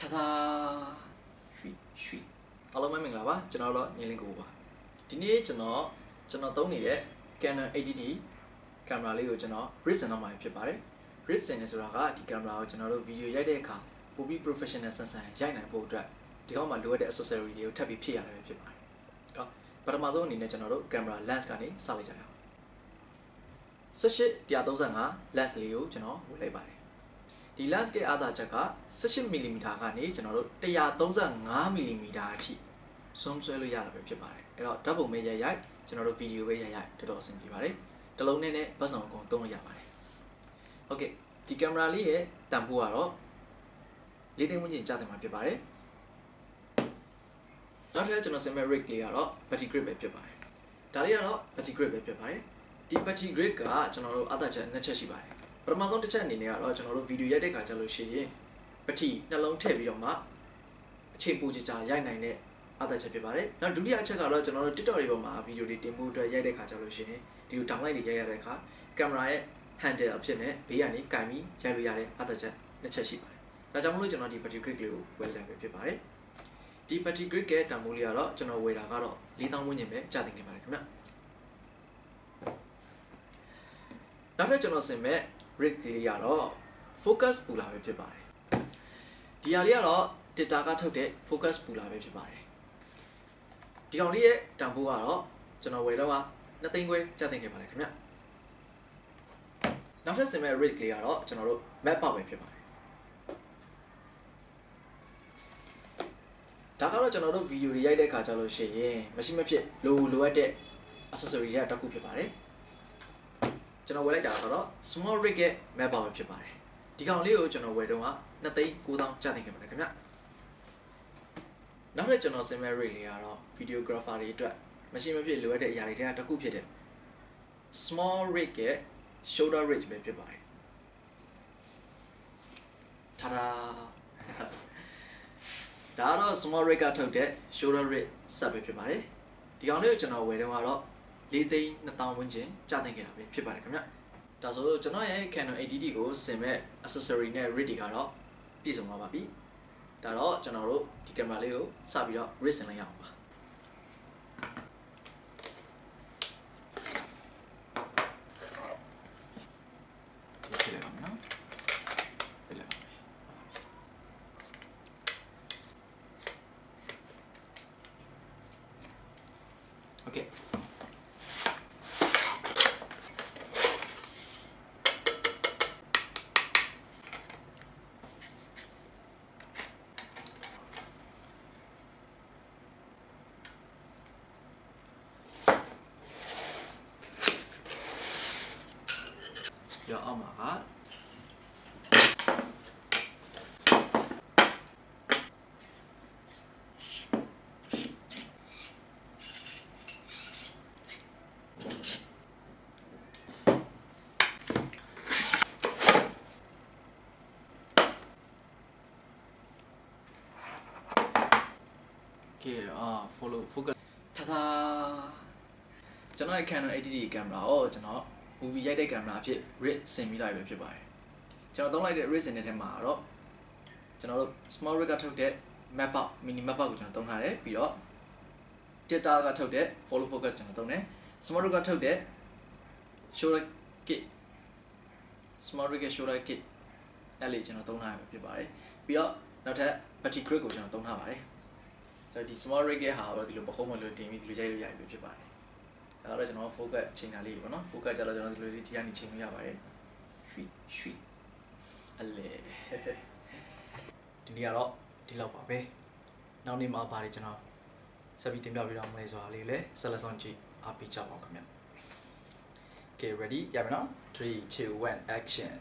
타다 쉬အားလုံးပဲမင်္ဂလာပါကျွန်တော်တို့ညီလင်းကိုပါဒီနေ့ကျွန်တော်သုံးနေတဲ့ Canon 80D ကင်မရာလေးကိုကျွန်တော် Ritson တော့မှာဖြစ်ပါတယ် Ritson နဲ့ဆိုတာကဒီကင်မရာကိုကျွန်တော်တို့ဗီဒီယိုရိုက်တဲ့အခါပိုပြီး professional ဆန်ဆန်ရိုက်နိုင်ဖို့အတွက်ဒီကောင်မှာလိုအပ်တဲ့ accessory တွေကိုထပ်ပြီးဖြည့်ရတယ်ပဲဖြစ်ပါတယ်အဲ့တော့ပထမဆုံးအနေနဲ့ကျွန်တော်တို့ကင်မရာ lens ကနေစလိုက်ကြရအောင်18-135 lens လေးကိုကျွန်တော်ဝယ်လိုက်ပါတယ်ဒီ lens ရဲ့အားသာချက်က 18mm ကနေကျွန်တော်တို့ 135mm အထိဆွမ်းဆွဲလို့ရတာပဲဖြစ်ပါတယ်အဲ့တော့ဓာတ်ပုံပဲရိုက်ကျွန်တော်တို့ဗီဒီယိုပဲရိုက်တော်တော်အဆင်ပြေပါတယ်တစ်လုံးနဲ့ဘတ်စုံအကုန်သုံးလို့ရပါတယ်โอเคဒီကင်မရာလေးရဲ့တန်ဖိုးကတော့4သိန်းဝန်းကျင်ကျတယ်မှာဖြစ်ပါတယ်နောက်ထပ်ကျွန်တော်ဆင်မဲ့ rig လေးကတော့ battery grip ပဲဖြစ်ပါတယ်ဒါလေးကတော့ battery grip ပဲဖြစ်ပါတယ်ဒီ battery grip ကကျွန်တော်တို့အားသာချက်2ချက်ရှိပါတယ်ပထမဆုံးတစ်ချက်အနေနဲ့ကတော့ကျွန်တော်တို့ဗီဒီယိုရိုက်တဲ့ခါကျလို့ရှိရင်ပတိနှလုံးထည့်ပြီးတော့မှအချိန်ပိုကြာရိုက်နိုင်တဲ့အားသာချက်ဖြစ်ပါတယ်နောက်ဒုတိယအချက်ကတော့ကျွန်တော်တို့ TikTok တွေပေါ်မှာဗီဒီယိုတွေတင်ဖို့အတွက်ရိုက်တဲ့ခါကျလို့ရှိရင်ဒီလို downlight တွေရိုက်ရတဲ့အခါကင်မရာရဲ့ handle အဖြစ်နဲ့ဘေးကနေကင်ပြီးရိုက်လို့ရတဲ့အားသာချက်2ချက်ရှိပါတယ်ဒါကြောင့်မို့လို့ကျွန်တော်ဒီ battery grip လေးကိုဝယ်လိုက်ပဲဖြစ်ပါတယ်ဒီ battery grip ရဲ့တန်ဖိုးလေးကတော့ကျွန်တော်ဝယ်တာကတော့4000ဝန်းကျင်ပဲကျသင်ခဲ့ပါတယ်ခင်ဗျနောက်ထပ်ကျွန်တော်ဆင်မဲ့ rig လေးကတော့ focus puller ပဲဖြစ်ပါတယ်ဒီဟာလေးကတော့ Tita ကထုတ်တဲ့ focus puller ပဲဖြစ်ပါတယ်ဒီကောင်လေးရဲ့တန်ဖိုးကတော့ကျွန်တော်ဝယ်တော့2သိန်းခွဲကျသင်ခဲ့ပါတယ်ခင်ဗျနောက်ထပ်ဆင်မဲ့ rig လေးကတော့ကျွန်တော်တို့ map ပဲဖြစ်ပါတယ်ဒါကတော့ကျွန်တော်တို့ဗီဒီယိုတွေရိုက်တဲ့အခါကျလို့ရှိရင်မရှိမဖြစ်လိုအပ်တဲ့ accessory တွေတစ်ခုဖြစ်ပါတယ်ကျွန်တော်ဝယ်လိုက်တာကတော့ small rig ရဲ့ map ပဲဖြစ်ပါတယ်ဒီကောင်လေးကိုကျွန်တော်ဝယ်တော့2,900ကျသင်ခဲ့ပါတယ်ခင်ဗျနောက်ထပ်ကျွန်တော်ဆင်မဲ့ rig လေးကတော့ videographer တွေအတွက်မရှိမဖြစ်လိုအပ်တဲ့အရာတွေထဲကတစ်ခုဖြစ်တဲ့ small rig ရဲ့ shoulder rig ပဲဖြစ်ပါတယ်ထာဒါဒါတော့ small rig ကထုတ်တဲ့ shoulder rig ဆက်ပဲဖြစ်ပါတယ်ဒီကောင်လေးကိုကျွန်တော်ဝယ်တော့4,200,000 ဝန်းကျင်ကျသင်ခဲ့တာပဲဖြစ်ပါတယ်ခင်ဗျဒါဆိုကျွန်တော်ရဲ့ Canon 80D ကိုဆင်မဲ့ accessory နဲ့ rig တွေကတော့ပြည့်စုံသွားပါပြီဒါတော့ကျွန်တော်တို့ဒီကင်မရာလေးကိုစပြီးတော့ rig ဆင်လိုက်ရအောင်ပါOkay. Yeah, oh my god. Okay, follow focus. Ta-da! ကျွန်တော်ရဲ့ Canon 80D ကင်မရာကိုကျွန်တော် movie ရိုက်တဲ့ကင်မရာအဖြစ် rig ဆင်ပြီးလိုက်ပဲဖြစ်ပါတယ်ကျွန်တော်သုံးလိုက်တဲ့ rig ဆင်တဲ့ထဲမှာတော့ကျွန်တော်တို့ small rig ကထုတ်တဲ့ map out mini map out ကိုကျွန်တော်သုံးထားတယ်ပြီးတော့ Tita ကထုတ်တဲ့ follow focus ကျွန်တော်သုံးတယ် small rig ကထုတ်တဲ့ shoulder kit small rig ရဲ့ shoulder kit အဲ့လေးကျွန်တော်သုံးထားရပဲဖြစ်ပါတယ်ပြီးတော့နောက်ထပ် battery grip ကိုကျွန်တော်သုံးထားပါတယ်ဆိုတော့ဒီ small rig ရဲ့ဟာတော့ဒီလိုပခုံးမလို့တင်ပြီးဒီလိုရိုက်လို့ရပြီဖြစ်ပါတယ်အဲ့တော့ကျွန်တော် focus ချိန်တာလေးပေါ့နော် focus ကြတော့ကျွန်တော်ဒီလိုလေးဒီကနေချိန်လို့ရပါတယ်ရွှေအလေဒီနေ့ကတော့ဒီလောက်ပါပဲနောက်နေ့မှာပါတယ်ကျွန်တော်ဆက်ပြီးတင်ပြပေးတော့မလဲဆိုတာလေးလဲဆက်လက်ဆောင်ကြည့်အားပေးကြပါဦးခင်ဗျ Okay ready ရပါနော်3 2 1 action